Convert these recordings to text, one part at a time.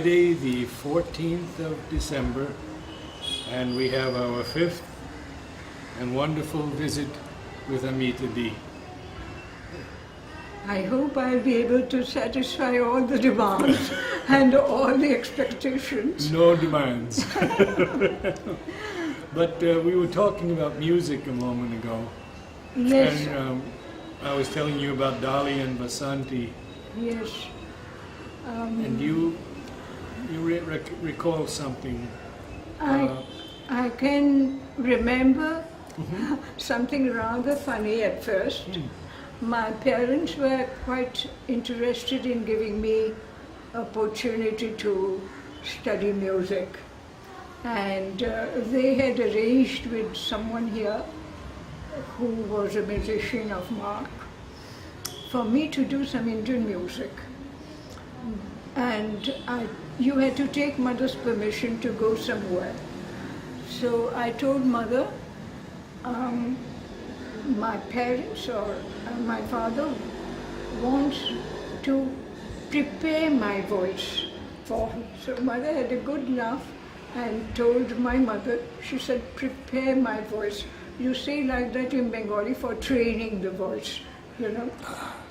Friday, the 14th of December, and we have our fifth and wonderful visit with Amita D. I hope I'll be able to satisfy all the demands and all the expectations. No demands. But we were talking about music a moment ago. Yes. And I was telling you about Dali and Vasanti. Yes. And you recall something. I can remember something rather funny at first. My parents were quite interested in giving me opportunity to study music, and they had arranged with someone here who was a musician of mark for me to do some Indian music. And you had to take mother's permission to go somewhere. So I told mother, my parents or my father wants to prepare my voice for him. So mother had a good laugh and told my mother, she said, prepare my voice. You say like that in Bengali for training the voice, you know.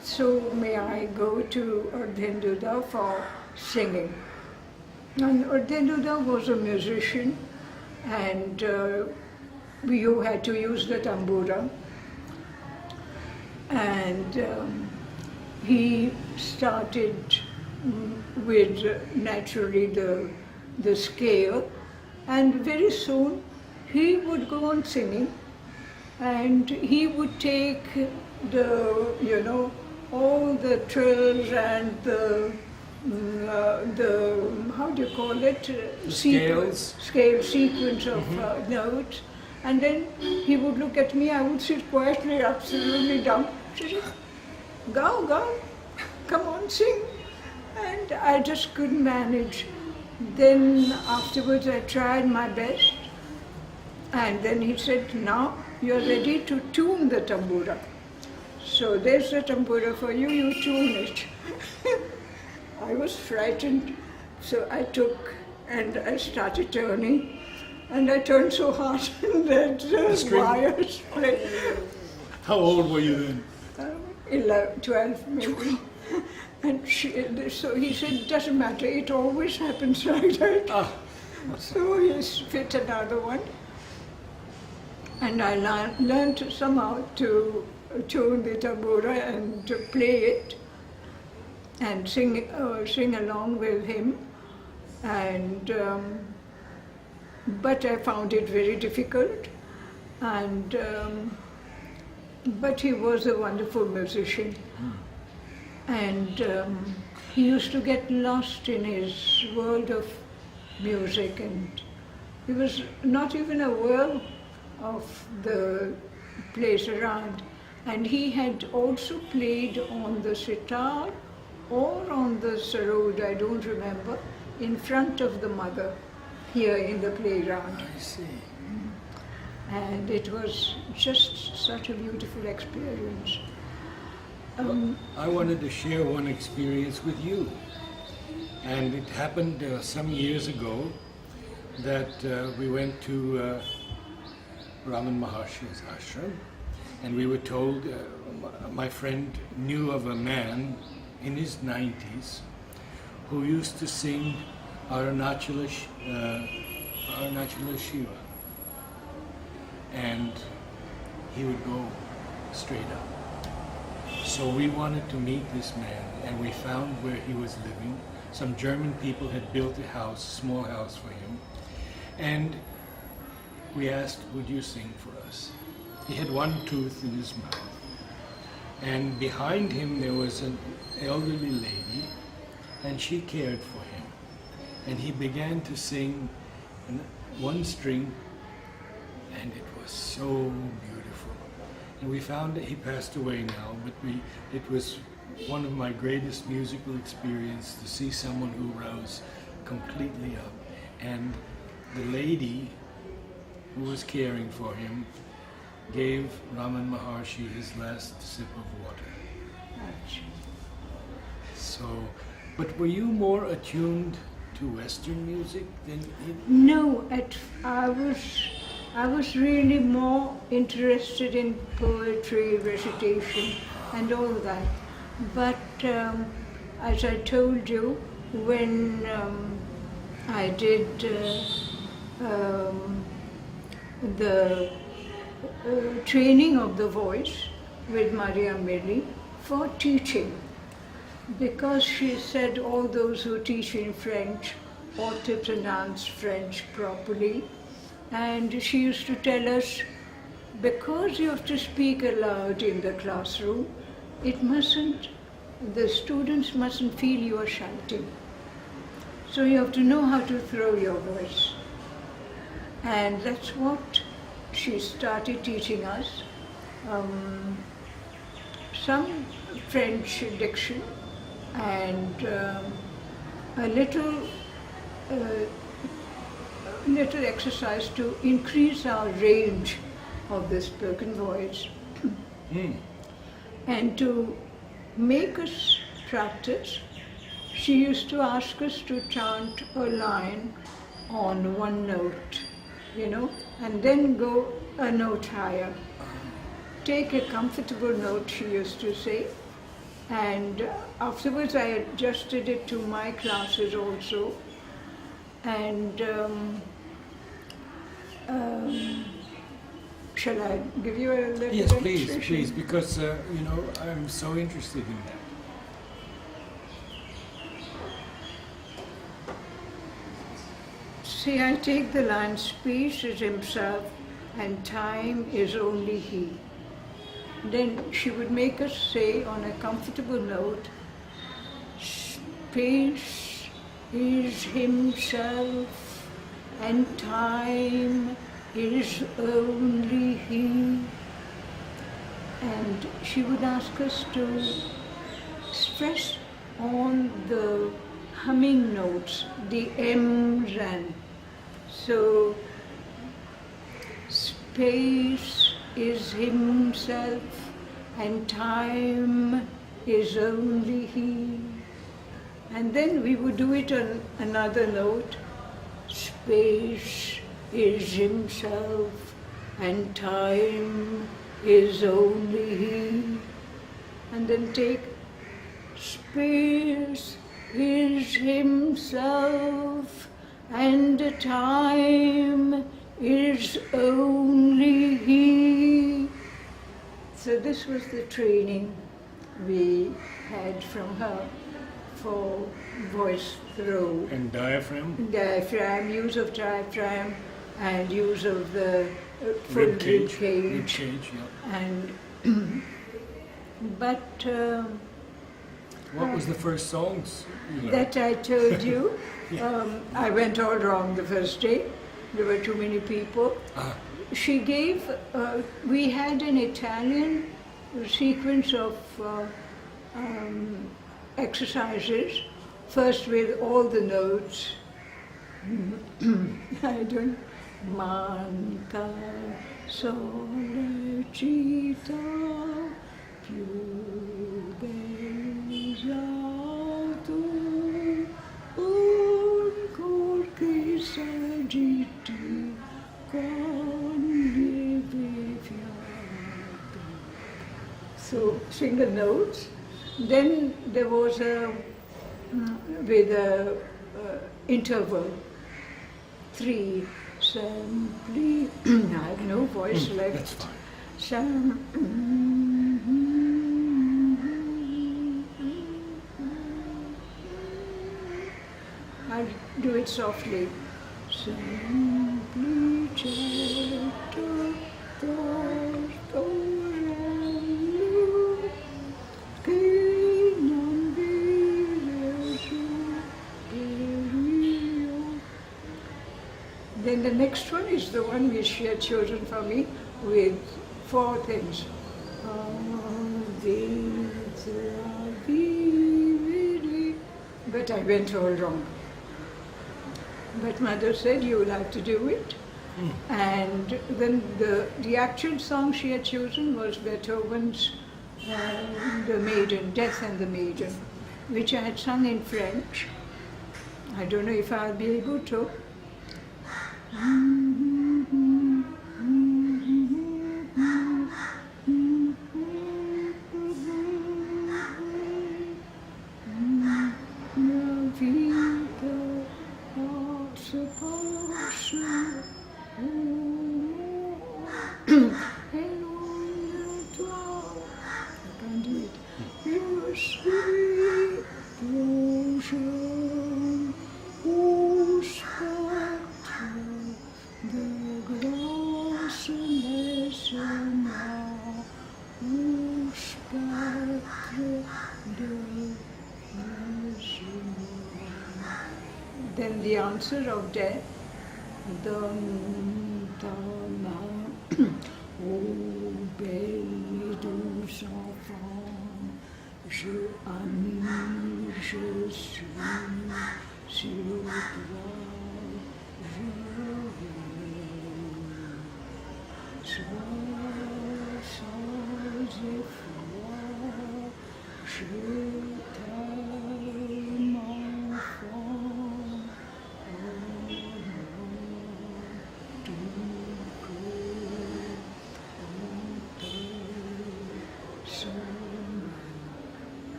So may I go to Ardhenduda for singing. And Ardhenduda was a musician, and you had to use the tambura. And he started with naturally the scale, and very soon he would go on singing, and he would take the, you know, all the trills and the how do you call it? Scale sequence of notes. And then he would look at me, I would sit quietly, absolutely dumb. He said, go, come on, sing. And I just couldn't manage. Then afterwards I tried my best. And then he said, now you're ready to tune the tambura. So there's the tambura for you, you tune it. I was frightened, so I took and I started turning. And I turned so hard that the wires split. How old were you then? 11, 12 maybe. And so he said, it doesn't matter, it always happens like that. So he fit another one. And I learned somehow to tune the tambura and to play it and sing along with him. And but I found it very difficult, and but he was a wonderful musician, and he used to get lost in his world of music, and he was not even aware of the place around. And he had also played on the sitar or on the sarod, I don't remember, in front of the mother here in the playground. I see. And it was just such a beautiful experience. I wanted to share one experience with you. And it happened some years ago that we went to Raman Maharshi's ashram, and we were told, my friend knew of a man in his 90s who used to sing Arunachala Shiva, and he would go straight up. So we wanted to meet this man, and we found where he was living. Some German people had built a house, small house for him, and we asked, would you sing for us? He had one tooth in his mouth, and behind him there was an elderly lady, and she cared for him. And he began to sing one string, and it was so beautiful. And we found that he passed away now, but it was one of my greatest musical experiences to see someone who rose completely up. And the lady who was caring for him gave Raman Maharshi his last sip of water. So, but were you more attuned to into Western music, then No, I was really more interested in poetry, recitation, and all that. But as I told you, when I did the training of the voice with Maria Milli for teaching, because she said all those who teach in French ought to pronounce French properly. And she used to tell us, because you have to speak aloud in the classroom, the students mustn't feel you are shouting. So you have to know how to throw your voice. And that's what she started teaching us. Some French diction and a little exercise to increase our range of the spoken voice and to make us practice. She used to ask us to chant a line on one note, and then go a note higher. Take a comfortable note, she used to say, and afterwards I adjusted it to my classes also. And shall I give you a little yes, please, demonstration? please, because I'm so interested in that. See, I take the line, space is himself and time is only he. Then she would make us say on a comfortable note, space is himself and time is only he. And she would ask us to stress on the humming notes, the M's and so space is himself and time is only he. And then we would do it on another note. Space is himself and time is only he. And then take space is himself and time is only he. So this was the training we had from her for voice throw. And diaphragm? Diaphragm, use of diaphragm and use of the full Rib cage. rib cage. Yeah. And but what was the first songs you learned? that I told you. Yeah. I went all wrong the first day. There were too many people. She gave, we had an Italian sequence of exercises, first with all the notes. I don't, manca sollecita più bella tu, un cor che s'agiti con lieve fiato. So sing the notes. Then there was with a interval, 3, simply, I have no voice left. That's fine. I'll do it softly. Simply certo porto che non vive su Dio. Then the next one is the one which she had chosen for me with 4 things. But I went all wrong. But mother said you will have to do it. And then the actual song she had chosen was Beethoven's The Maiden, Death and the Maiden, which I had sung in French. I don't know if I'll be able to. Then the answer of death. Dum dum oh belle douce enfant, je amie, je suis sur toi, je sois sans effroi, je t'aime enfant.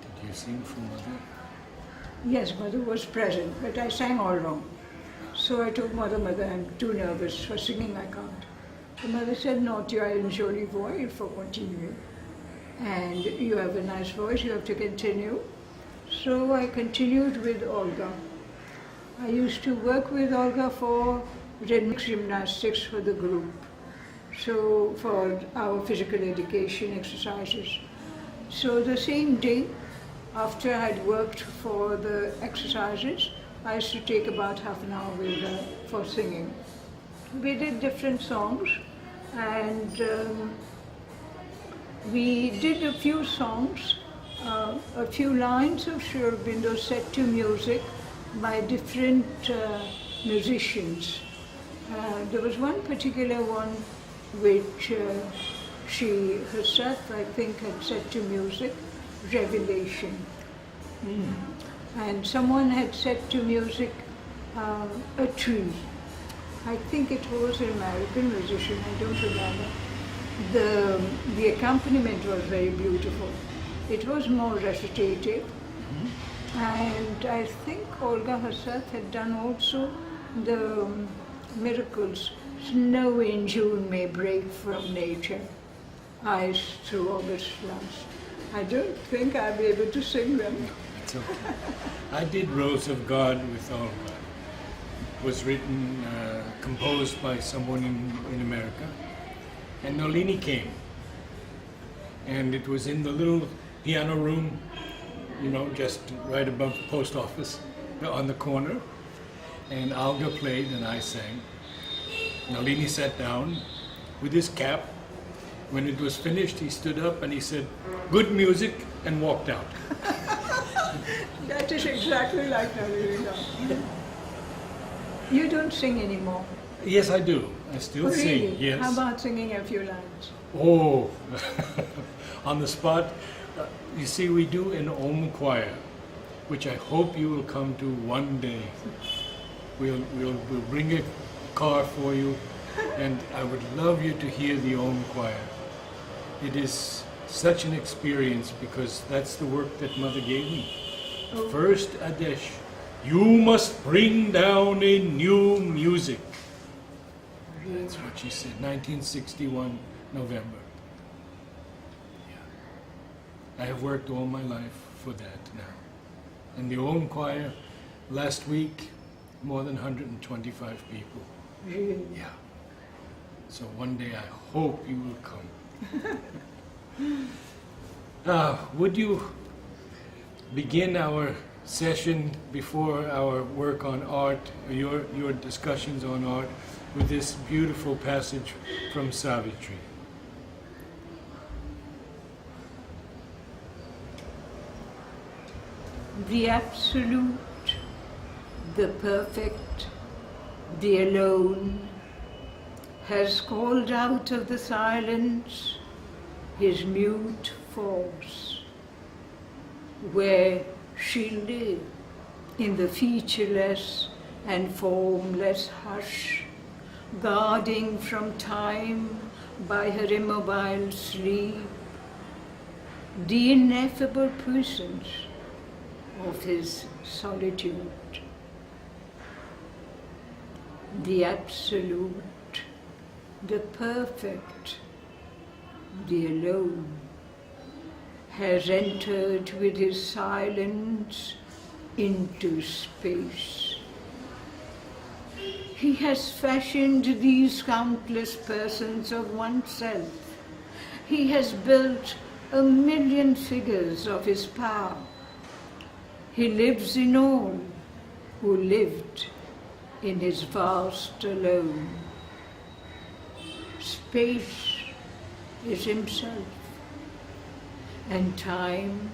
Did you sing for Mother? Yes, Mother was present, but I sang all wrong. So I told Mother, I'm too nervous for singing, I can't. The Mother said, no, tu as une jolie voix, il faut continuer. And you have a nice voice, you have to continue. So I continued with Olga. I used to work with Olga for rhythmic gymnastics for the group. So for our physical education exercises. So the same day, after I'd worked for the exercises, I used to take about half an hour with her for singing. We did different songs, and we did a few songs, a few lines of Sri Aurobindo set to music by different musicians. There was one particular one which she herself, I think, had set to music, Revelation. And someone had set to music a tree. I think it was an American musician, I don't remember. The accompaniment was very beautiful. It was more recitative. And I think Olga herself had done also the miracles. Snow in June may break from nature, ice through August floods. I don't think I'll be able to sing them. It's okay. I did Rose of God with Olga. It was written, composed by someone in America. And Nalini came. And it was in the little piano room, you know, just right above the post office, on the corner. And Olga played and I sang. Nalini sat down with his cap. When it was finished, he stood up and he said, "Good music," and walked out. That is exactly like Nalini. You don't sing anymore. Yes, I do. I still sing. Really? Yes. How about singing a few lines? Oh, on the spot. You see, we do an Om choir, which I hope you will come to one day. We'll bring a car for you, and I would love you to hear the Om choir. It is such an experience because that's the work that Mother gave me. Oh. First Adesh, you must bring down a new music. That's what she said, 1961, November. Yeah. I have worked all my life for that now. And the Om choir, last week, more than 125 people. Really? Yeah. So one day I hope you will come. Would you begin our session before our work on art, your discussions on art, with this beautiful passage from Savitri? The absolute, the perfect, the alone, has called out of the silence his mute force, where she lay in the featureless and formless hush, guarding from time by her immobile sleep the ineffable presence of his solitude. The absolute, the perfect, the alone, has entered with his silence into space. He has fashioned these countless persons of oneself. He has built 1,000,000 figures of his power. He lives in all who lived in his vast alone. Space is himself, and time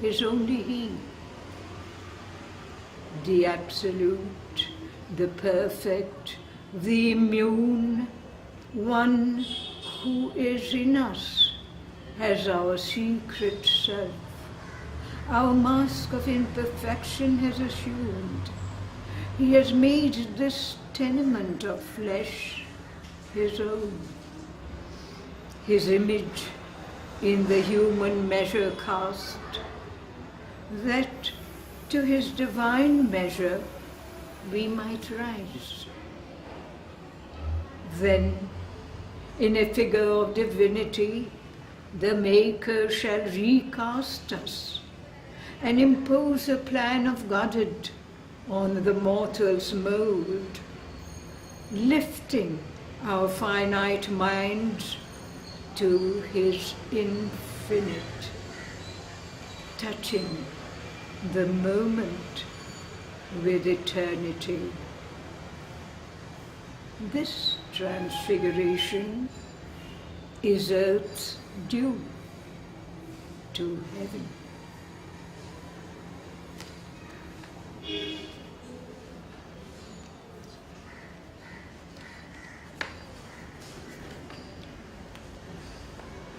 is only he. The absolute, the perfect, the immune, one who is in us as our secret self. Our mask of imperfection has assumed. He has made this tenement of flesh his own. His image in the human measure cast, that to his divine measure we might rise. Then, in a figure of divinity, the Maker shall recast us and impose a plan of Godhead on the mortal's mold, lifting our finite minds to his infinite, touching the moment with eternity. This transfiguration is earth's due to heaven.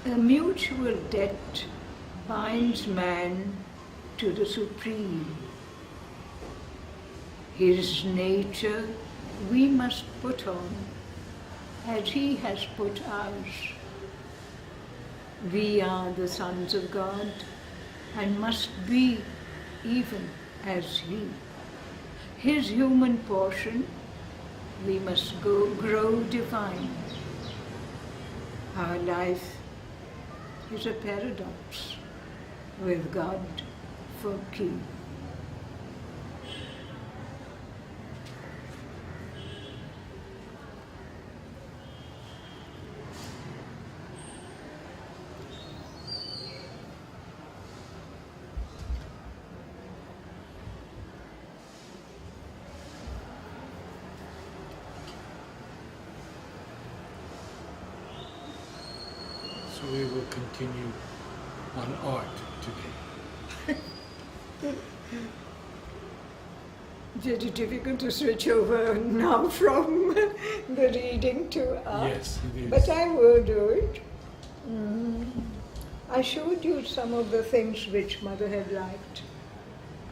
A mutual debt binds man to the Supreme. His nature we must put on as he has put ours. We are the sons of God and must be even as he. His human portion we must grow divine. Our life is a paradox with God for king. So we will continue on art today. Very difficult to switch over now from the reading to art. Yes, it is. But I will do it. I showed you some of the things which Mother had liked.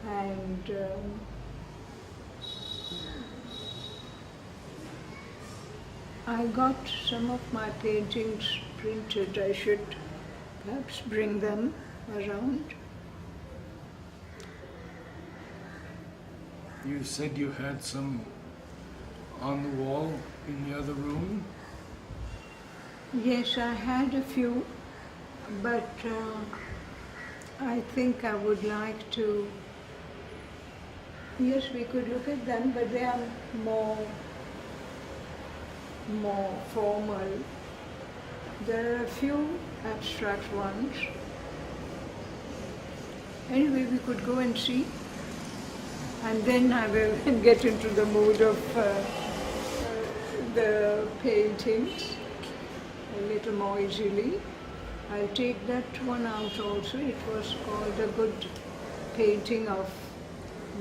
And I got some of my paintings printed. I should perhaps bring them around. You said you had some on the wall in the other room? Yes, I had a few, but I think I would like to, yes, we could look at them, but they are more formal. There are a few abstract ones. Anyway, we could go and see, and then I will get into the mood of the paintings a little more easily. I'll take that one out also. It was called a good painting of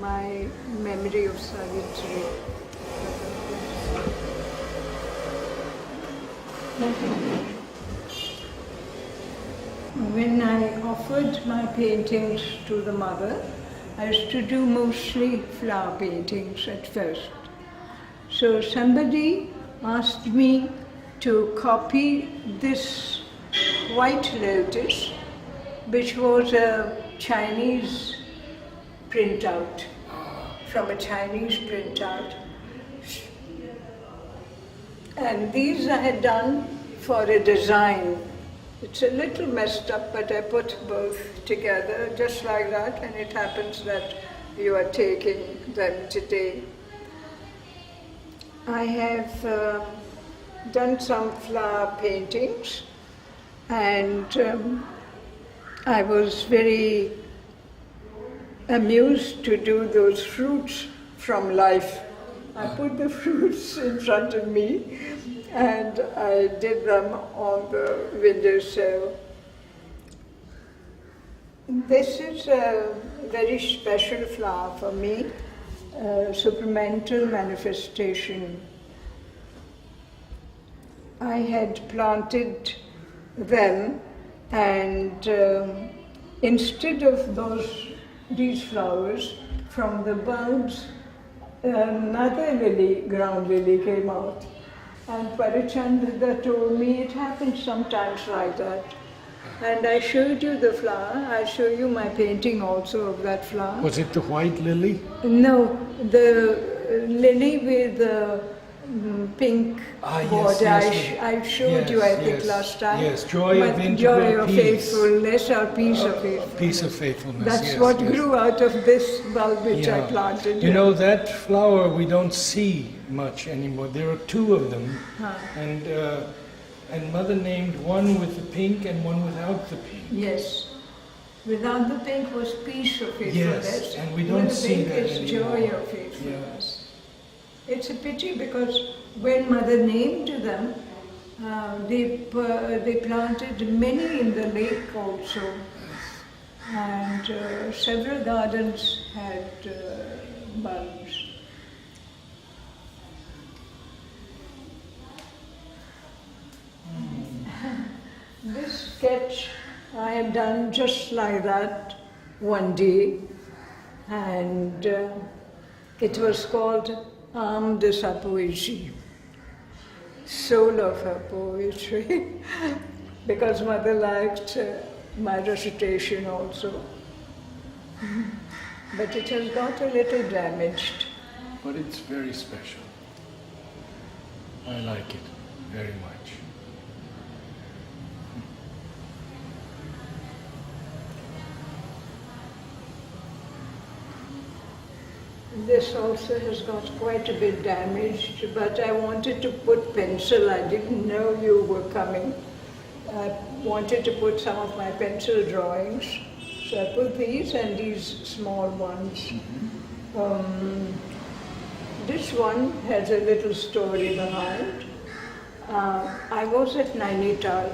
my memory of Savitri. when I offered my paintings to the mother, I used to do mostly flower paintings at first. So somebody asked me to copy this white lotus, which was a Chinese printout, from a Chinese printout. And these I had done for a design. It's a little messed up, but I put both together just like that, and it happens that you are taking them today. I have done some flower paintings, and I was very amused to do those fruits from life. I put the fruits in front of me and I did them on the windowsill. This is a very special flower for me, supramental manifestation. I had planted them, and instead of these flowers, from the bulbs, another lily, ground lily, came out. And Parichandra told me it happens sometimes like that. And I showed you the flower. I'll show you my painting also of that flower. Was it the white lily? No, the lily with the pink border. Yes. I showed you, I think, last time. Yes, joy of integral joy of peace. faithfulness or peace of faithfulness. Peace of faithfulness. That's what grew out of this bulb which I planted. You know, that flower we don't see much anymore. There are two of them, and Mother named one with the pink and one without the pink. Yes. Without the pink was peace of faithfulness. Yes, and we don't see that with the pink is anymore. joy of faithfulness. It's a pity because when Mother named them, they planted many in the lake also. And several gardens had bulbs. This sketch I had done just like that one day, and it was called Âme de sa poésie, soul of her poetry, because Mother liked my recitation also. But it has got a little damaged. But it's very special. I like it very much. This also has got quite a bit damaged, but I wanted to put pencil. I didn't know you were coming. I wanted to put some of my pencil drawings. So I put these and these small ones. This one has a little story behind. I was at Nainital,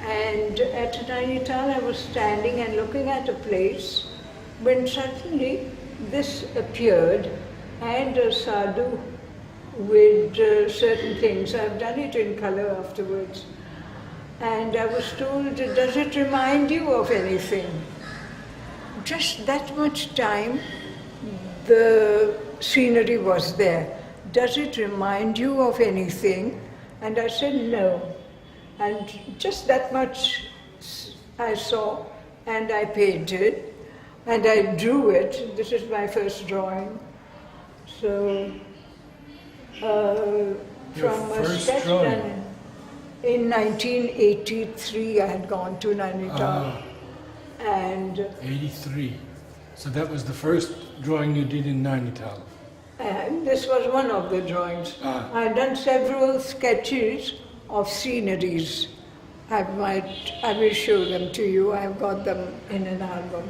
and at Nainital I was standing and looking at a place when suddenly this appeared, and a sadhu with certain things. I've done it in color afterwards. And I was told, does it remind you of anything? Just that much time the scenery was there. Does it remind you of anything? And I said no. And just that much I saw, and I painted. And I drew it. This is my first drawing. So, from a sketch done in 1983, I had gone to Nainital. And 83. So that was the first drawing you did in Nainital. And this was one of the drawings. I had done several sketches of sceneries. I will show them to you. I've got them in an album.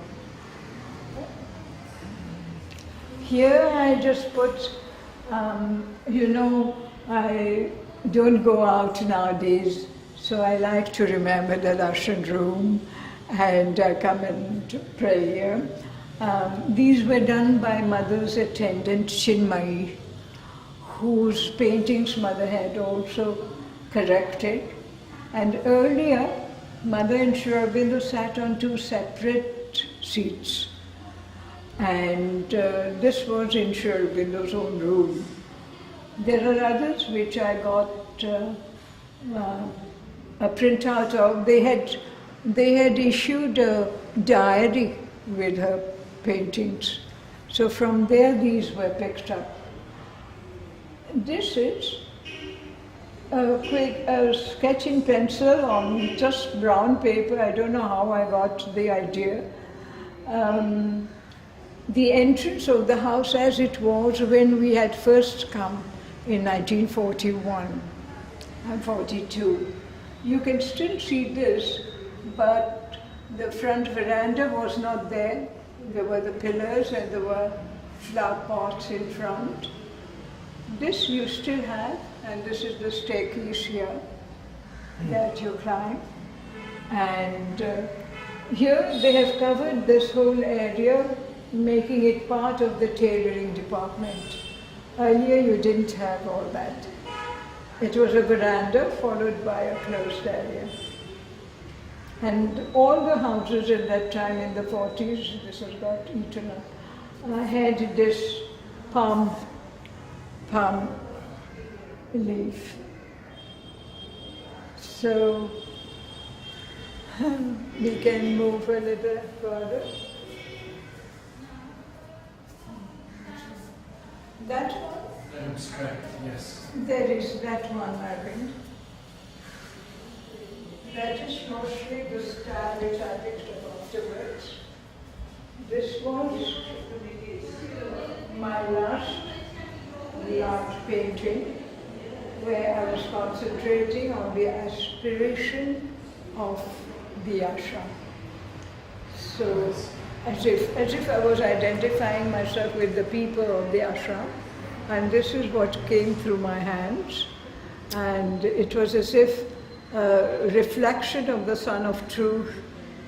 Here I just put, I don't go out nowadays, so I like to remember the darshan room, and I come and pray here. These were done by Mother's attendant Chinmayi, whose paintings Mother had also corrected. And earlier, Mother and Sri Aurobindo sat on two separate seats. And this was in Sri Aurobindo's own room. There are others which I got a printout of. They had issued a diary with her paintings. So from there these were picked up. This is a sketch in pencil on just brown paper. I don't know how I got the idea. The entrance of the house as it was when we had first come in 1941 and 42. You can still see this, but the front veranda was not there. There were the pillars and there were flower pots in front. This you still have, and this is the staircase here that you climb. And here they have covered this whole area, making it part of the tailoring department. Earlier you didn't have all that. It was a veranda followed by a closed area. And all the houses at that time in the 40s, this has got eaten up, had this palm leaf. So we can move a little further. That one? That's correct, yes. There is that one, Arvind. That is mostly the style which I picked up afterwards. This was my last large painting, where I was concentrating on the aspiration of the ashram. So, as if I was identifying myself with the people of the ashram, and this is what came through my hands, and it was as if a reflection of the Sun of Truth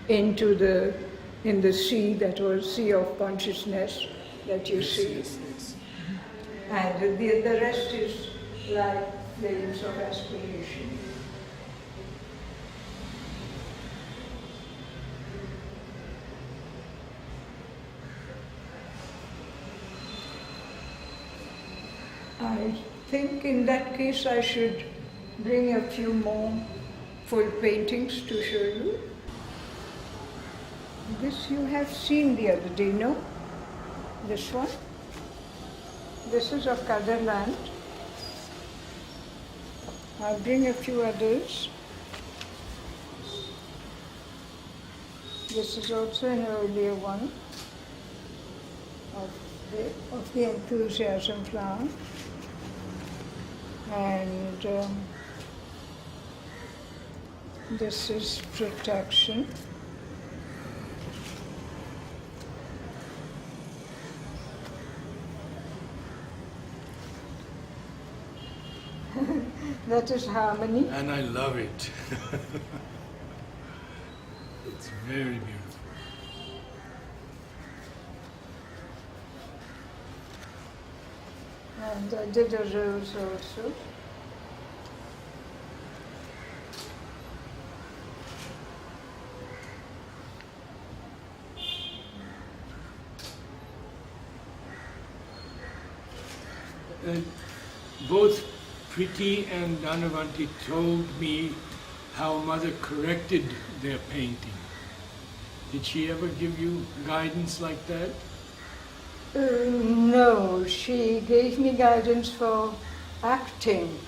in the sea, that was sea of consciousness that you see. Yes, yes. And the rest is like flames of aspiration. I think in that case I should bring a few more full paintings to show you. This you have seen the other day, no? This one. This is of Kadarland. I'll bring a few others. This is also an earlier one of the enthusiasm flower. And this is protection. That is harmony. And I love it. It's very beautiful. And I did a rose also. Both Priti and Dhanavanti told me how Mother corrected their painting. Did she ever give you guidance like that? No, she gave me guidance for acting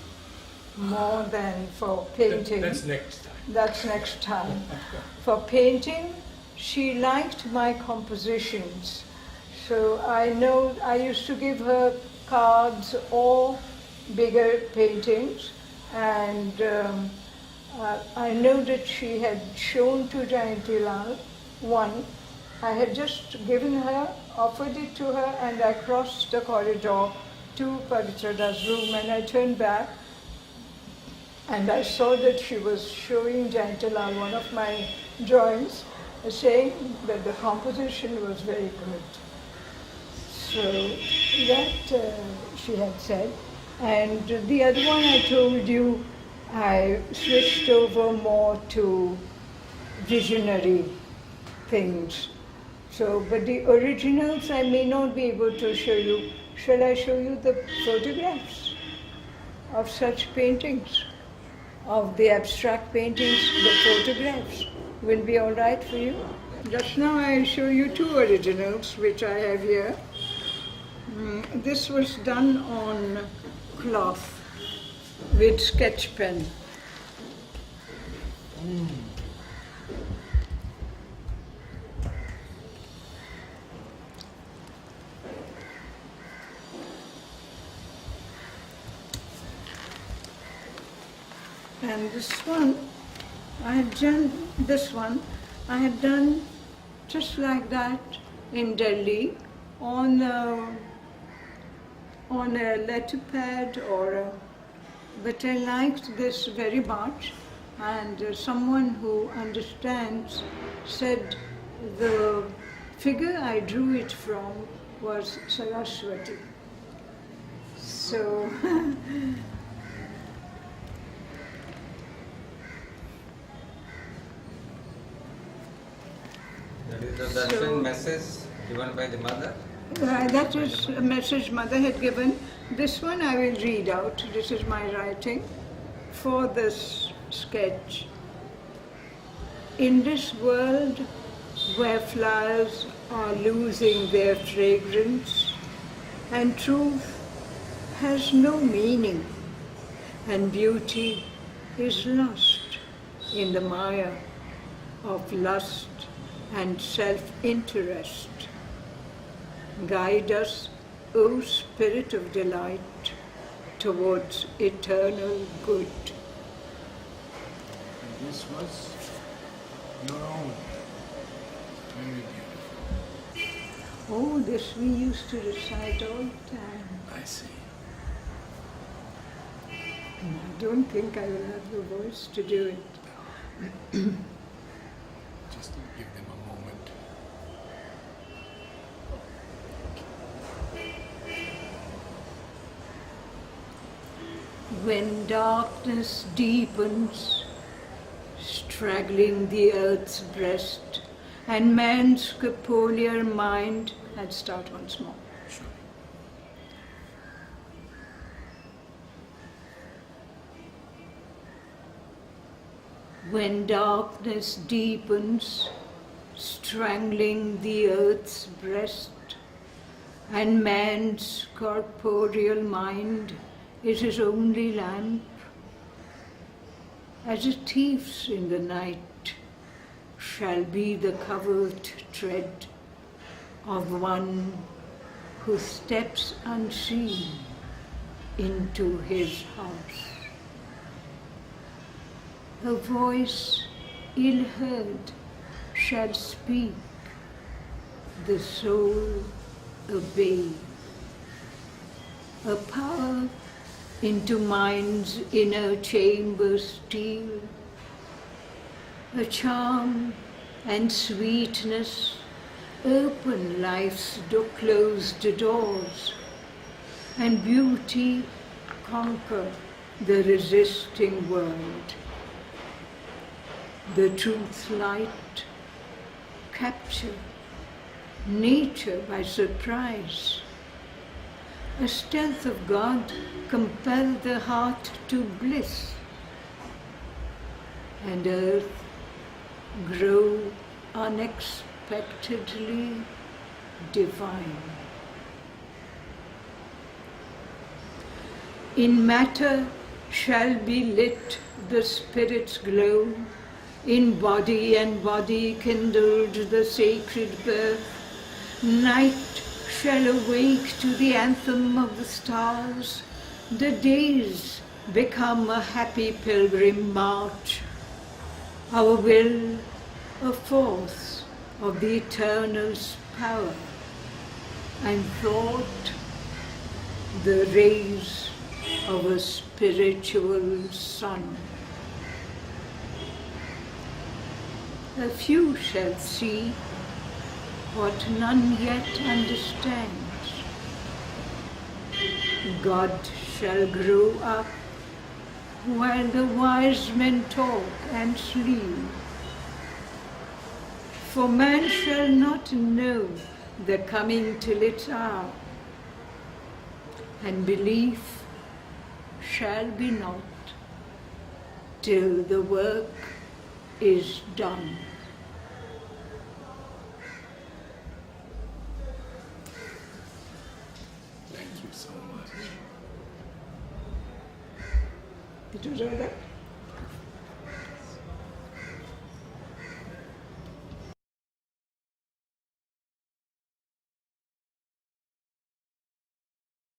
more than for painting. That's next time. That's next time. For painting, she liked my compositions. So I know I used to give her cards or bigger paintings, and I know that she had shown to Jayanti Lal one. I had just given her, offered it to her, and I crossed the corridor to Paritrada's room, and I turned back and I saw that she was showing Jayanti Lal one of my drawings, saying that the composition was very good. So that she had said. And the other one I told you, I switched over more to visionary things. So, but the originals I may not be able to show you. Shall I show you the photographs of such paintings? Of the abstract paintings, the photographs will be all right for you? Just now I show you two originals which I have here. This was done on cloth with sketch pen. And this one, I have done just like that in Delhi on a letter pad but I liked this very much, and someone who understands said the figure I drew it from was Saraswati. So that is the darshan message given by the mother? That is a message mother had given. This one I will read out. This is my writing for this sketch. In this world where flowers are losing their fragrance and truth has no meaning and beauty is lost in the mire of lust and self-interest, guide us, O Spirit of Delight, towards eternal good. And this was your own. Very beautiful. Oh, this we used to recite all the time. I see. I don't think I will have the voice to do it. Just to give them a moment. When darkness deepens, straggling the earth's breast, and man's corporeal mind, I'd start once more. Sure. When darkness deepens, strangling the earth's breast, and man's corporeal mind is his only lamp, as a thief's in the night shall be the covert tread of one who steps unseen into his house. A voice ill-heard shall speak, the soul obey. A power into mind's inner chamber steal, a charm and sweetness open life's closed doors, and beauty conquer the resisting world. The truth's light capture nature by surprise. A stealth of God compel the heart to bliss, and earth grow unexpectedly divine. In matter shall be lit the Spirit's glow, in body and body kindled the sacred birth. Night shall awake to the anthem of the stars, the days become a happy pilgrim march. Our will a force of the Eternal's power, and thought the rays of a spiritual sun. A few shall see what none yet understands. God shall grow up while the wise men talk and sleep. For man shall not know the coming till its hour, and belief shall be not till the work is done. Thank you so much. It was all right.